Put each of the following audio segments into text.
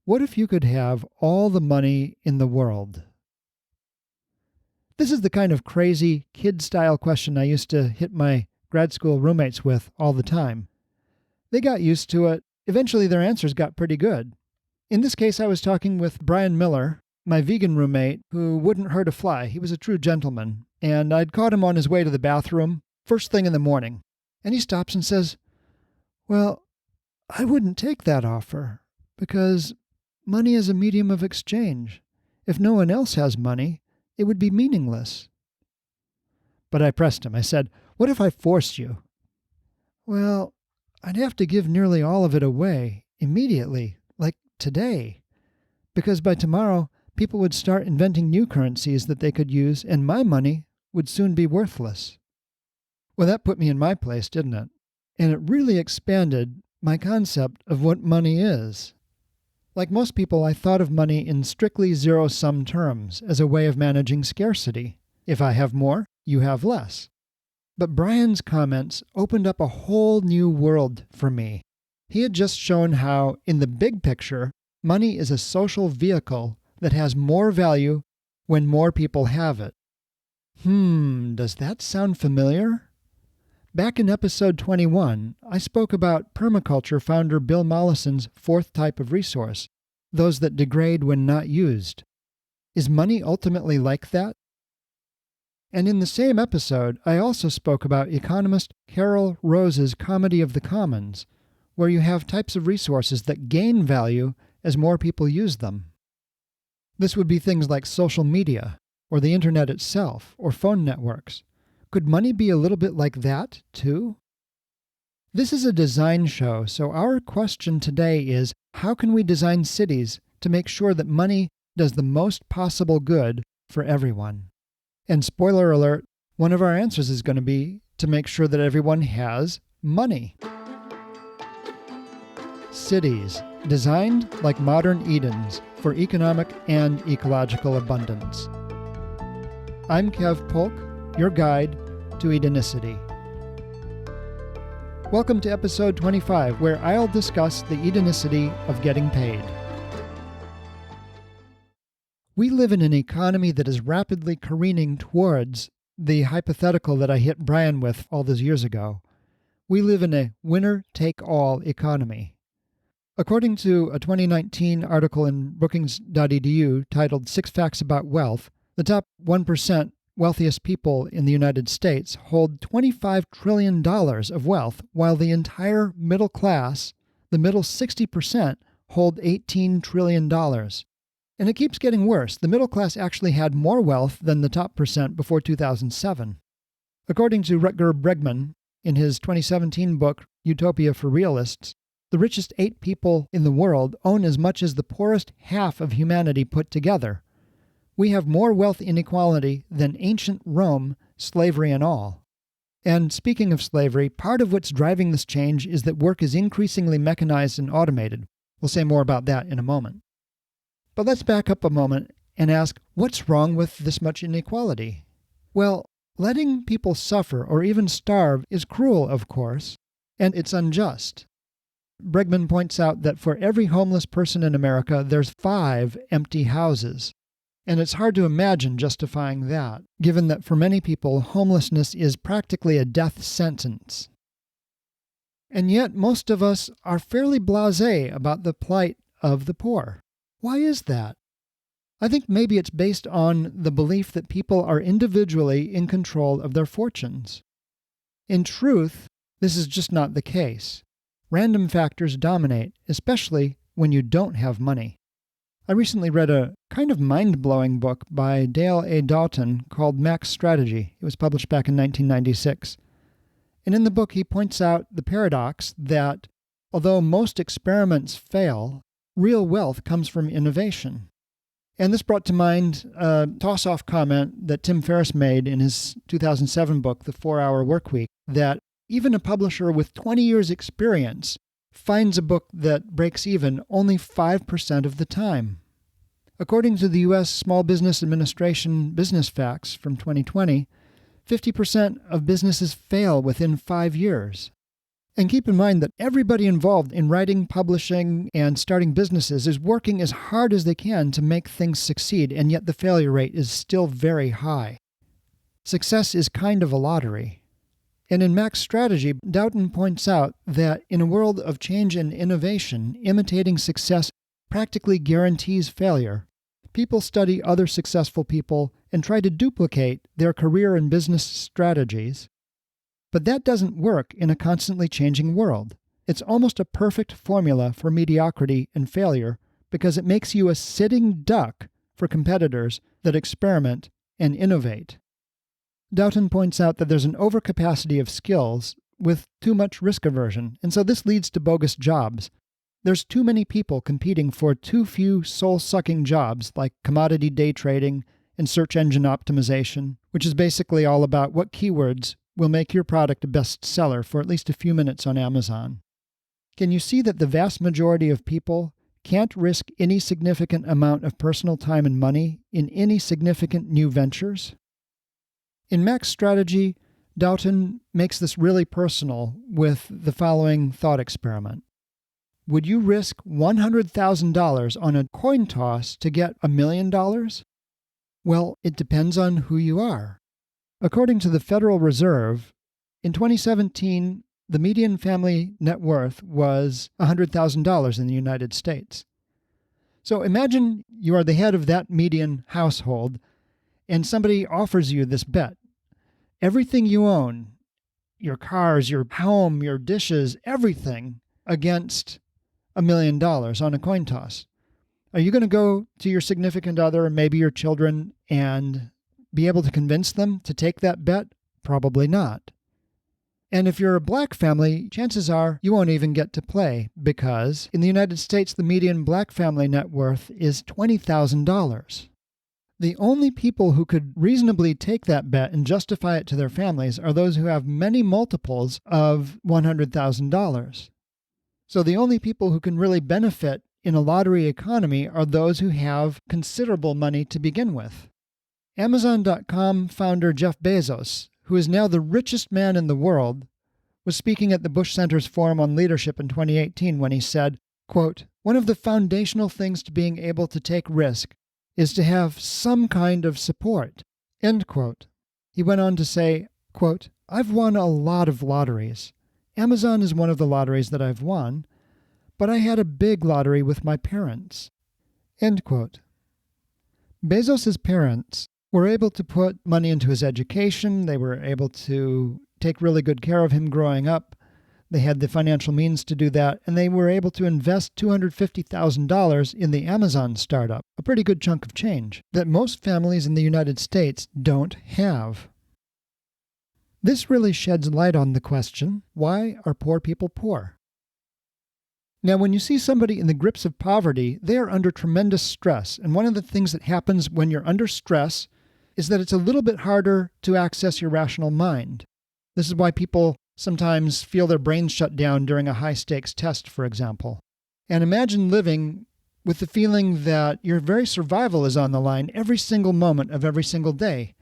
What if you could have all the money in the world? This is the kind of crazy, kid-style question I used to hit my grad school roommates with all the time. They got used to it. Eventually their answers got pretty good. In this case, I was talking with Brian Miller, my vegan roommate, who wouldn't hurt a fly. He was a true gentleman, and I'd caught him on his way to the bathroom, first thing in the morning. And he stops and says, "Well, I wouldn't take that offer, because money is a medium of exchange. If no one else has money, it would be meaningless." But I pressed him. I said, "What if I forced you?" "Well, I'd have to give nearly all of it away, immediately, like today. Because by tomorrow, people would start inventing new currencies that they could use, and my money would soon be worthless." Well, that put me in my place, didn't it? And it really expanded my concept of what money is. Like most people, I thought of money in strictly zero-sum terms as a way of managing scarcity. If I have more, you have less. But Brian's comments opened up a whole new world for me. He had just shown how, in the big picture, money is a social vehicle that has more value when more people have it. Does that sound familiar? Back in episode 21, I spoke about permaculture founder Bill Mollison's fourth type of resource, those that degrade when not used. Is money ultimately like that? And in the same episode, I also spoke about economist Carol Rose's Comedy of the Commons, where you have types of resources that gain value as more people use them. This would be things like social media, or the internet itself, or phone networks. Could money be a little bit like that, too? This is a design show, so our question today is, how can we design cities to make sure that money does the most possible good for everyone? And spoiler alert, one of our answers is going to be to make sure that everyone has money. Cities, designed like modern Edens for economic and ecological abundance. I'm Kev Polk, your guide to Edenicity. Welcome to episode 25, where I'll discuss the Edenicity of getting paid. We live in an economy that is rapidly careening towards the hypothetical that I hit Brian with all those years ago. We live in a winner-take-all economy. According to a 2019 article in Brookings.edu titled 6 Facts About Wealth, the top 1% wealthiest people in the United States hold $25 trillion of wealth, while the entire middle class, the middle 60%, hold $18 trillion. And it keeps getting worse. The middle class actually had more wealth than the top percent before 2007. According to Rutger Bregman, in his 2017 book, Utopia for Realists, the richest 8 people in the world own as much as the poorest half of humanity put together. We have more wealth inequality than ancient Rome, slavery and all. And speaking of slavery, part of what's driving this change is that work is increasingly mechanized and automated. We'll say more about that in a moment. But let's back up a moment and ask, what's wrong with this much inequality? Well, letting people suffer or even starve is cruel, of course, and it's unjust. Bregman points out that for every homeless person in America, there's 5 empty houses. And it's hard to imagine justifying that, given that for many people, homelessness is practically a death sentence. And yet, most of us are fairly blasé about the plight of the poor. Why is that? I think maybe it's based on the belief that people are individually in control of their fortunes. In truth, this is just not the case. Random factors dominate, especially when you don't have money. I recently read a kind of mind-blowing book by Dale A. Dalton called Max Strategy. It was published back in 1996. And in the book, he points out the paradox that, although most experiments fail, real wealth comes from innovation. And this brought to mind a toss-off comment that Tim Ferriss made in his 2007 book, The 4-Hour Workweek, that even a publisher with 20 years' experience finds a book that breaks even only 5% of the time. According to the U.S. Small Business Administration Business Facts from 2020, 50% of businesses fail within 5 years. And keep in mind that everybody involved in writing, publishing, and starting businesses is working as hard as they can to make things succeed, and yet the failure rate is still very high. Success is kind of a lottery. And in Mac's strategy, Doughton points out that in a world of change and innovation, imitating success practically guarantees failure. People study other successful people and try to duplicate their career and business strategies. But that doesn't work in a constantly changing world. It's almost a perfect formula for mediocrity and failure because it makes you a sitting duck for competitors that experiment and innovate. Doughton points out that there's an overcapacity of skills with too much risk aversion, and so this leads to bogus jobs. There's too many people competing for too few soul-sucking jobs like commodity day trading and search engine optimization, which is basically all about what keywords will make your product a bestseller for at least a few minutes on Amazon. Can you see that the vast majority of people can't risk any significant amount of personal time and money in any significant new ventures? In Mac's strategy, Doughton makes this really personal with the following thought experiment. Would you risk $100,000 on a coin toss to get $1 million? Well, it depends on who you are. According to the Federal Reserve, in 2017, the median family net worth was $100,000 in the United States. So imagine you are the head of that median household, and somebody offers you this bet. Everything you own, your cars, your home, your dishes, everything, against $1 million on a coin toss. Are you going to go to your significant other and maybe your children and be able to convince them to take that bet? Probably not. And if you're a black family, chances are you won't even get to play because in the United States, the median black family net worth is $20,000. The only people who could reasonably take that bet and justify it to their families are those who have many multiples of $100,000. So the only people who can really benefit in a lottery economy are those who have considerable money to begin with. Amazon.com founder Jeff Bezos, who is now the richest man in the world, was speaking at the Bush Center's Forum on Leadership in 2018 when he said, quote, "One of the foundational things to being able to take risk is to have some kind of support," end quote. He went on to say, quote, "I've won a lot of lotteries. Amazon is one of the lotteries that I've won, but I had a big lottery with my parents," end quote. Bezos' parents were able to put money into his education. They were able to take really good care of him growing up. They had the financial means to do that, and they were able to invest $250,000 in the Amazon startup, a pretty good chunk of change that most families in the United States don't have. This really sheds light on the question, why are poor people poor? Now, when you see somebody in the grips of poverty, they are under tremendous stress, and one of the things that happens when you're under stress is that it's a little bit harder to access your rational mind. This is why people sometimes feel their brains shut down during a high-stakes test, for example. And imagine living with the feeling that your very survival is on the line every single moment of every single day.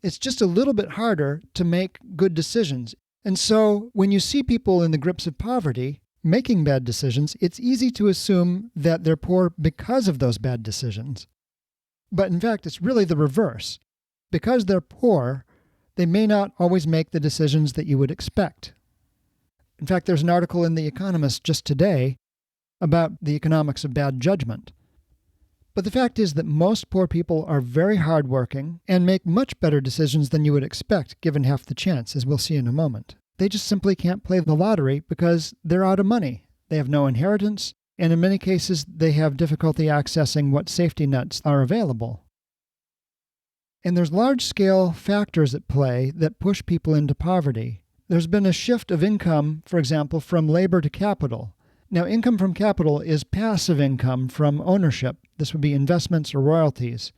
It's just a little bit harder to make good decisions. And so when you see people in the grips of poverty making bad decisions, it's easy to assume that they're poor because of those bad decisions. But in fact, it's really the reverse. Because they're poor, they may not always make the decisions that you would expect. In fact, there's an article in The Economist just today about the economics of bad judgment. But the fact is that most poor people are very hardworking and make much better decisions than you would expect given half the chance, as we'll see in a moment. They just simply can't play the lottery because they're out of money. They have no inheritance, and in many cases, they have difficulty accessing what safety nets are available. And there's large-scale factors at play that push people into poverty. There's been a shift of income, for example, from labor to capital. Now, income from capital is passive income from ownership. This would be investments or royalties.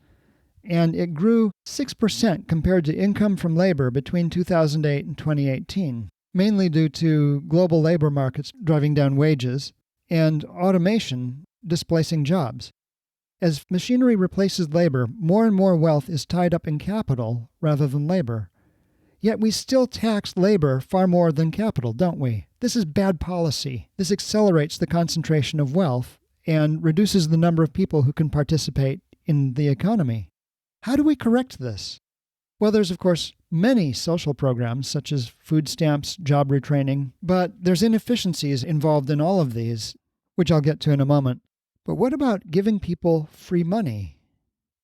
And it grew 6% compared to income from labor between 2008 and 2018, mainly due to global labor markets driving down wages and automation displacing jobs. As machinery replaces labor, more and more wealth is tied up in capital rather than labor. Yet we still tax labor far more than capital, don't we? This is bad policy. This accelerates the concentration of wealth and reduces the number of people who can participate in the economy. How do we correct this? Well, there's, of course, many social programs, such as food stamps, job retraining, but there's inefficiencies involved in all of these, which I'll get to in a moment. But what about giving people free money?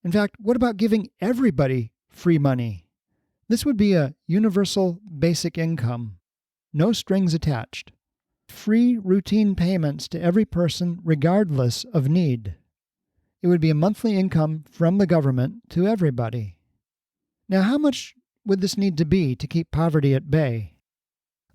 In fact, what about giving everybody free money? This would be a universal basic income, no strings attached. Free routine payments to every person regardless of need. It would be a monthly income from the government to everybody. Now, how much would this need to be to keep poverty at bay?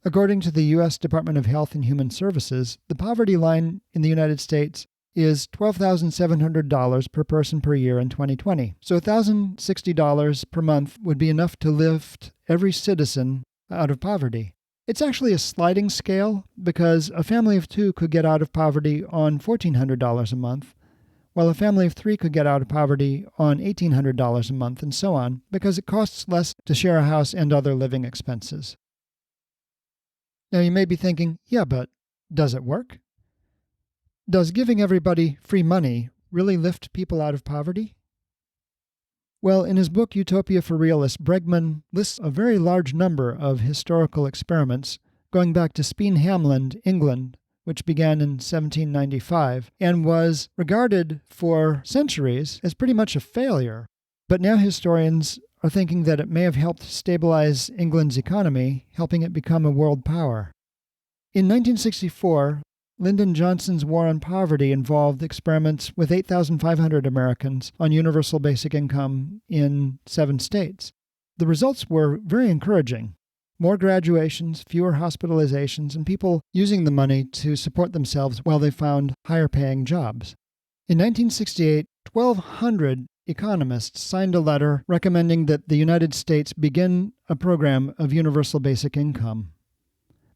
According to the U.S. Department of Health and Human Services, the poverty line in the United States is $12,700 per person per year in 2020. So $1,060 per month would be enough to lift every citizen out of poverty. It's actually a sliding scale because a family of two could get out of poverty on $1,400 a month, while a family of three could get out of poverty on $1,800 a month, and so on, because it costs less to share a house and other living expenses. Now you may be thinking, yeah, but does it work? Does giving everybody free money really lift people out of poverty? Well, in his book Utopia for Realists, Bregman lists a very large number of historical experiments going back to Speen Hamland, England, which began in 1795 and was regarded for centuries as pretty much a failure. But now historians are thinking that it may have helped stabilize England's economy, helping it become a world power. In 1964, Lyndon Johnson's War on Poverty involved experiments with 8,500 Americans on universal basic income in 7 states. The results were very encouraging. More graduations, fewer hospitalizations, and people using the money to support themselves while they found higher-paying jobs. In 1968, 1,200 economists signed a letter recommending that the United States begin a program of universal basic income.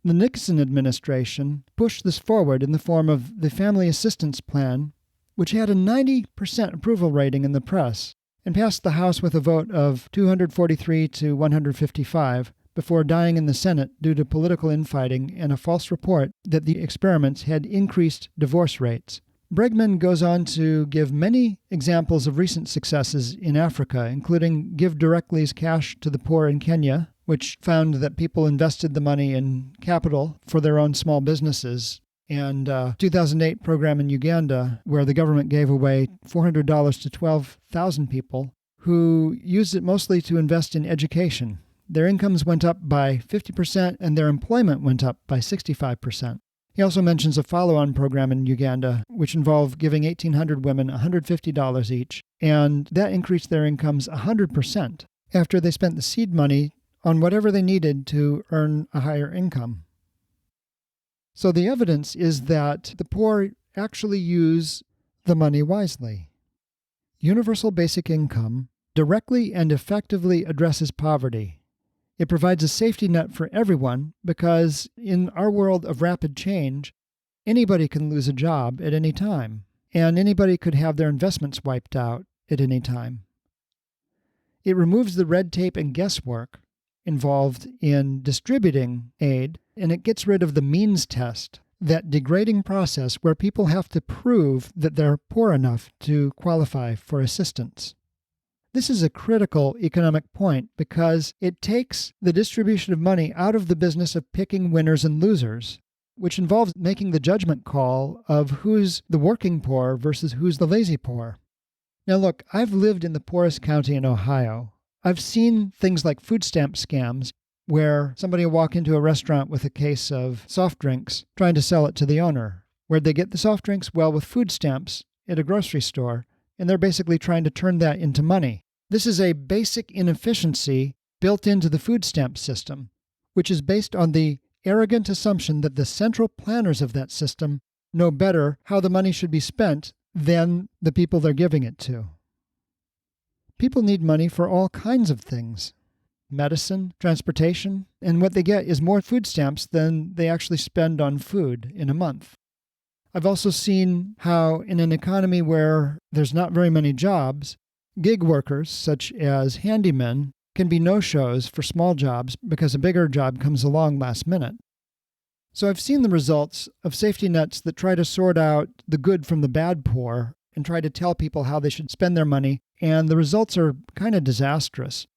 The Nixon administration pushed this forward in the form of the Family Assistance Plan, which had a 90% approval rating in the press, and passed the House with a vote of 243 to 155 before dying in the Senate due to political infighting and a false report that the experiments had increased divorce rates. Bregman goes on to give many examples of recent successes in Africa, including Give Directly's Cash to the Poor in Kenya, which found that people invested the money in capital for their own small businesses, and 2008 program in Uganda, where the government gave away $400 to 12,000 people who used it mostly to invest in education. Their incomes went up by 50% and their employment went up by 65%. He also mentions a follow-on program in Uganda, which involved giving 1,800 women $150 each, and that increased their incomes 100% after they spent the seed money on whatever they needed to earn a higher income. So the evidence is that the poor actually use the money wisely. Universal basic income directly and effectively addresses poverty. It provides a safety net for everyone because in our world of rapid change, anybody can lose a job at any time, and anybody could have their investments wiped out at any time. It removes the red tape and guesswork involved in distributing aid, and it gets rid of the means test, that degrading process where people have to prove that they're poor enough to qualify for assistance. This is a critical economic point because it takes the distribution of money out of the business of picking winners and losers, which involves making the judgment call of who's the working poor versus who's the lazy poor. Now look, I've lived in the poorest county in Ohio. I've seen things like food stamp scams where somebody will walk into a restaurant with a case of soft drinks trying to sell it to the owner. Where'd they get the soft drinks? Well, with food stamps at a grocery store, and they're basically trying to turn that into money. This is a basic inefficiency built into the food stamp system, which is based on the arrogant assumption that the central planners of that system know better how the money should be spent than the people they're giving it to. People need money for all kinds of things. Medicine, transportation, and what they get is more food stamps than they actually spend on food in a month. I've also seen how in an economy where there's not very many jobs, gig workers, such as handymen, can be no-shows for small jobs because a bigger job comes along last minute. So I've seen the results of safety nets that try to sort out the good from the bad poor and try to tell people how they should spend their money, and the results are kind of disastrous.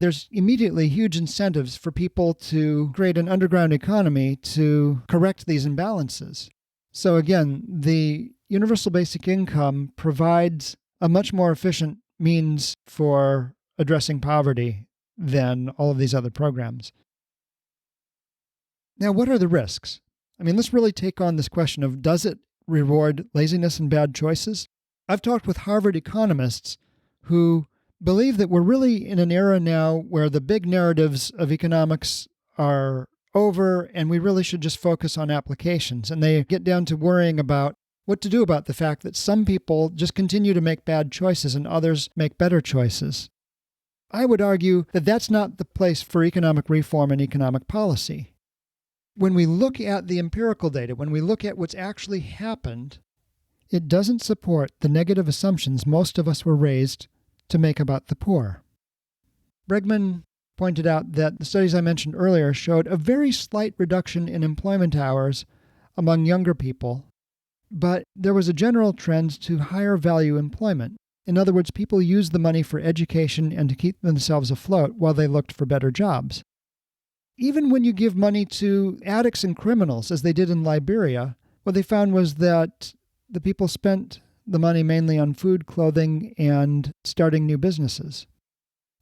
There's immediately huge incentives for people to create an underground economy to correct these imbalances. So again, the universal basic income provides a much more efficient means for addressing poverty than all of these other programs. Now, what are the risks? Let's really take on this question of, does it reward laziness and bad choices? I've talked with Harvard economists who believe that we're really in an era now where the big narratives of economics are over and we really should just focus on applications. And they get down to worrying about what to do about the fact that some people just continue to make bad choices and others make better choices. I would argue that that's not the place for economic reform and economic policy. When we look at the empirical data, when we look at what's actually happened, it doesn't support the negative assumptions most of us were raised to make about the poor. Bregman pointed out that the studies I mentioned earlier showed a very slight reduction in employment hours among younger people, but there was a general trend to higher value employment. In other words, people used the money for education and to keep themselves afloat while they looked for better jobs. Even when you give money to addicts and criminals, as they did in Liberia, what they found was that the people spent the money mainly on food, clothing, and starting new businesses.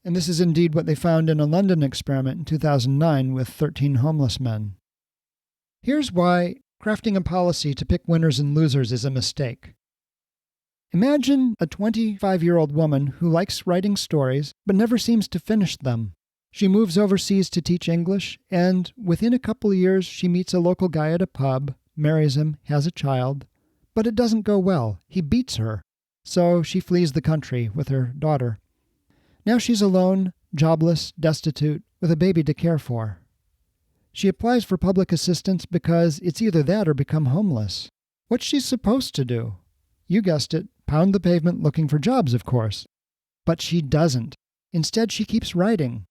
And this is indeed what they found in a London experiment in 2009 with 13 homeless men. Here's why crafting a policy to pick winners and losers is a mistake. Imagine a 25-year-old woman who likes writing stories but never seems to finish them. She moves overseas to teach English, and within a couple of years she meets a local guy at a pub, marries him, has a child. But it doesn't go well. He beats her. So she flees the country with her daughter. Now she's alone, jobless, destitute, with a baby to care for. She applies for public assistance because it's either that or become homeless. What's she supposed to do? You guessed it, pound the pavement looking for jobs, of course. But she doesn't. Instead, she keeps writing.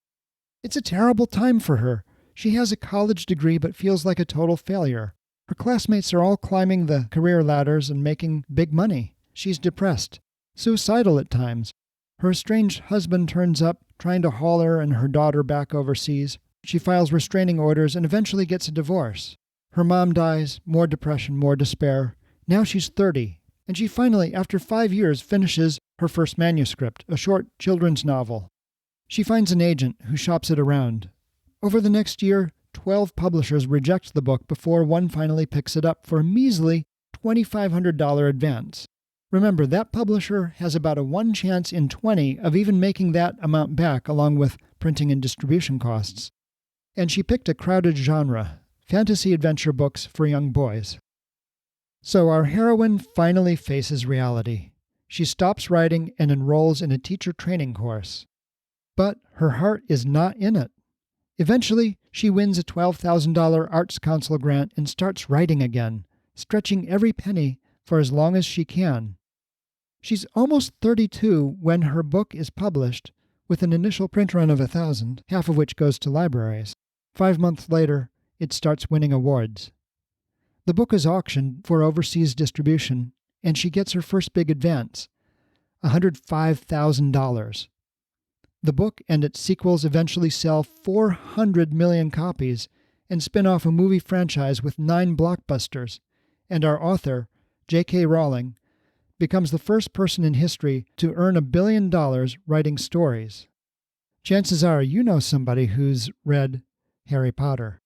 It's a terrible time for her. She has a college degree but feels like a total failure. Her classmates are all climbing the career ladders and making big money. She's depressed, suicidal at times. Her estranged husband turns up, trying to haul her and her daughter back overseas. She files restraining orders and eventually gets a divorce. Her mom dies, more depression, more despair. Now she's 30, and she finally, after 5 years, finishes her first manuscript, a short children's novel. She finds an agent who shops it around. Over the next year, 12 publishers reject the book before one finally picks it up for a measly $2,500 advance. Remember, that publisher has about a 1 chance in 20 of even making that amount back along with printing and distribution costs. And she picked a crowded genre, fantasy adventure books for young boys. So our heroine finally faces reality. She stops writing and enrolls in a teacher training course. But her heart is not in it. Eventually, she wins a $12,000 Arts Council grant and starts writing again, stretching every penny for as long as she can. She's almost 32 when her book is published, with an initial print run of 1,000, half of which goes to libraries. 5 months later, it starts winning awards. The book is auctioned for overseas distribution, and she gets her first big advance, $105,000. The book and its sequels eventually sell 400 million copies and spin off a movie franchise with 9 blockbusters, and our author, J.K. Rowling, becomes the first person in history to earn $1 billion writing stories. Chances are you know somebody who's read Harry Potter.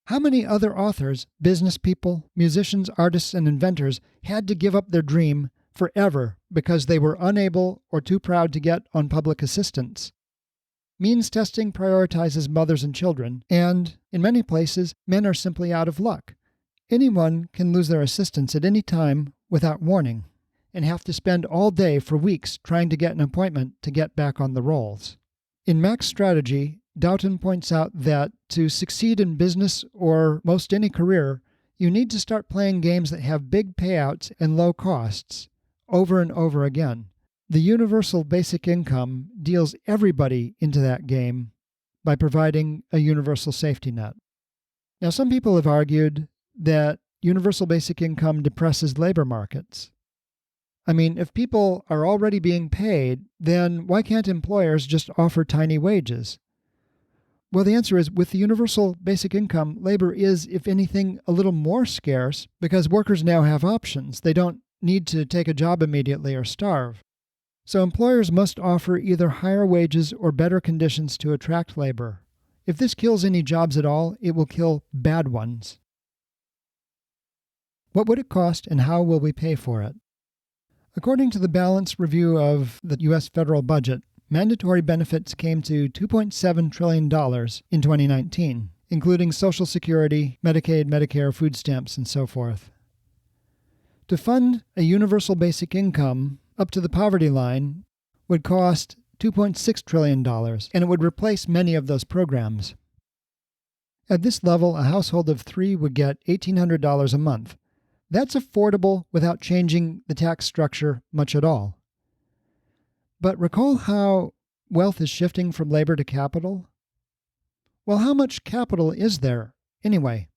How many other authors, business people, musicians, artists, and inventors had to give up their dream forever because they were unable or too proud to get on public assistance? Means testing prioritizes mothers and children, and, in many places, men are simply out of luck. Anyone can lose their assistance at any time without warning, and have to spend all day for weeks trying to get an appointment to get back on the rolls. In Max Strategy, Doughton points out that to succeed in business or most any career, you need to start playing games that have big payouts and low costs, over and over again. The universal basic income deals everybody into that game by providing a universal safety net. Now, some people have argued that universal basic income depresses labor markets. I mean, if people are already being paid, then why can't employers just offer tiny wages? Well, the answer is with the universal basic income, labor is, if anything, a little more scarce because workers now have options. They don't need to take a job immediately or starve. So employers must offer either higher wages or better conditions to attract labor. If this kills any jobs at all, it will kill bad ones. What would it cost and how will we pay for it? According to the balanced review of the U.S. federal budget, mandatory benefits came to $2.7 trillion in 2019, including Social Security, Medicaid, Medicare, food stamps, and so forth. To fund a universal basic income up to the poverty line would cost $2.6 trillion, and it would replace many of those programs. At this level, a household of 3 would get $1,800 a month. That's affordable without changing the tax structure much at all. But recall how wealth is shifting from labor to capital? Well, how much capital is there anyway?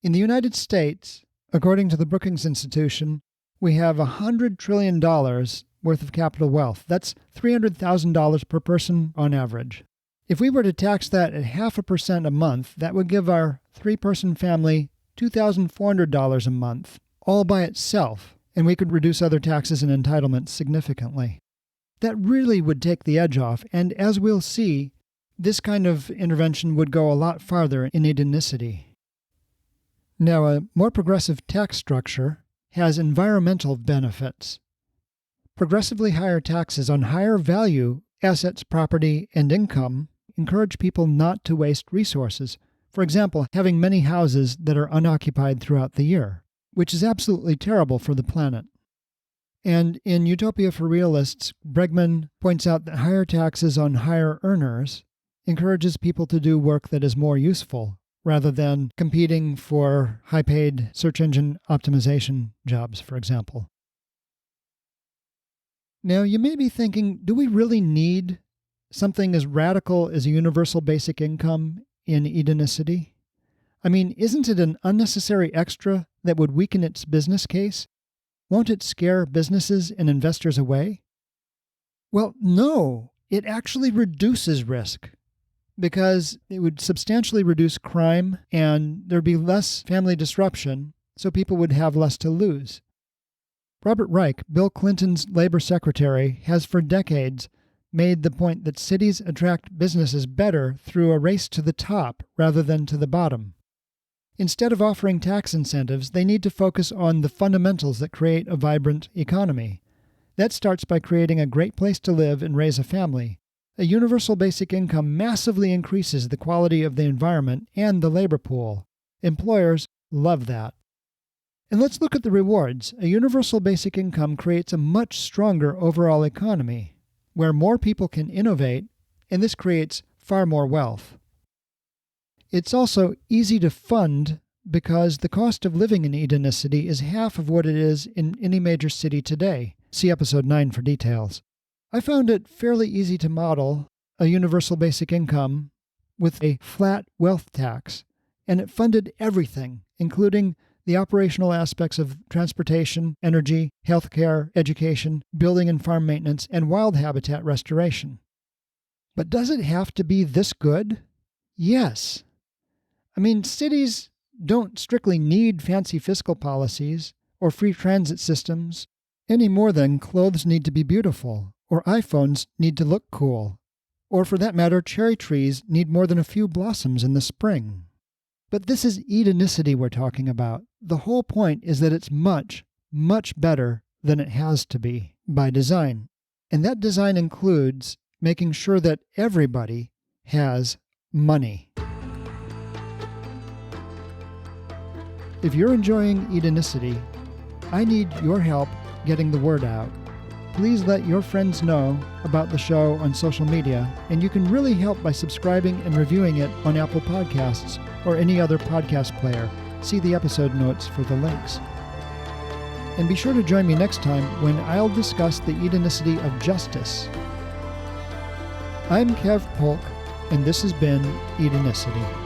In the United States, according to the Brookings Institution, we have $100 trillion worth of capital wealth. That's $300,000 per person on average. If we were to tax that at 0.5% a month, that would give our 3-person family $2,400 a month, all by itself, and we could reduce other taxes and entitlements significantly. That really would take the edge off, and as we'll see, this kind of intervention would go a lot farther in Edenicity. Now, a more progressive tax structure has environmental benefits. Progressively higher taxes on higher value assets, property, and income encourage people not to waste resources. For example, having many houses that are unoccupied throughout the year, which is absolutely terrible for the planet. And in Utopia for Realists, Bregman points out that higher taxes on higher earners encourages people to do work that is more useful, rather than competing for high-paid search engine optimization jobs, for example. Now, you may be thinking, do we really need something as radical as a universal basic income in Edenicity? I mean, isn't it an unnecessary extra that would weaken its business case? Won't it scare businesses and investors away? Well, no, it actually reduces risk because it would substantially reduce crime and there'd be less family disruption, so people would have less to lose. Robert Reich, Bill Clinton's labor secretary, has for decades made the point that cities attract businesses better through a race to the top rather than to the bottom. Instead of offering tax incentives, they need to focus on the fundamentals that create a vibrant economy. That starts by creating a great place to live and raise a family. A universal basic income massively increases the quality of the environment and the labor pool. Employers love that. And let's look at the rewards. A universal basic income creates a much stronger overall economy, where more people can innovate, and this creates far more wealth. It's also easy to fund because the cost of living in Edenicity is half of what it is in any major city today. See episode 9 for details. I found it fairly easy to model a universal basic income with a flat wealth tax, and it funded everything, including the operational aspects of transportation, energy, healthcare, education, building and farm maintenance, and wild habitat restoration. But does it have to be this good? Yes. I mean, cities don't strictly need fancy fiscal policies or free transit systems any more than clothes need to be beautiful, or iPhones need to look cool, or for that matter, cherry trees need more than a few blossoms in the spring. But this is Edenicity we're talking about. The whole point is that it's much, much better than it has to be by design. And that design includes making sure that everybody has money. If you're enjoying Edenicity, I need your help getting the word out. Please let your friends know about the show on social media, and you can really help by subscribing and reviewing it on Apple Podcasts or any other podcast player. See the episode notes for the links. And be sure to join me next time when I'll discuss the Edenicity of justice. I'm Kev Polk, and this has been Edenicity.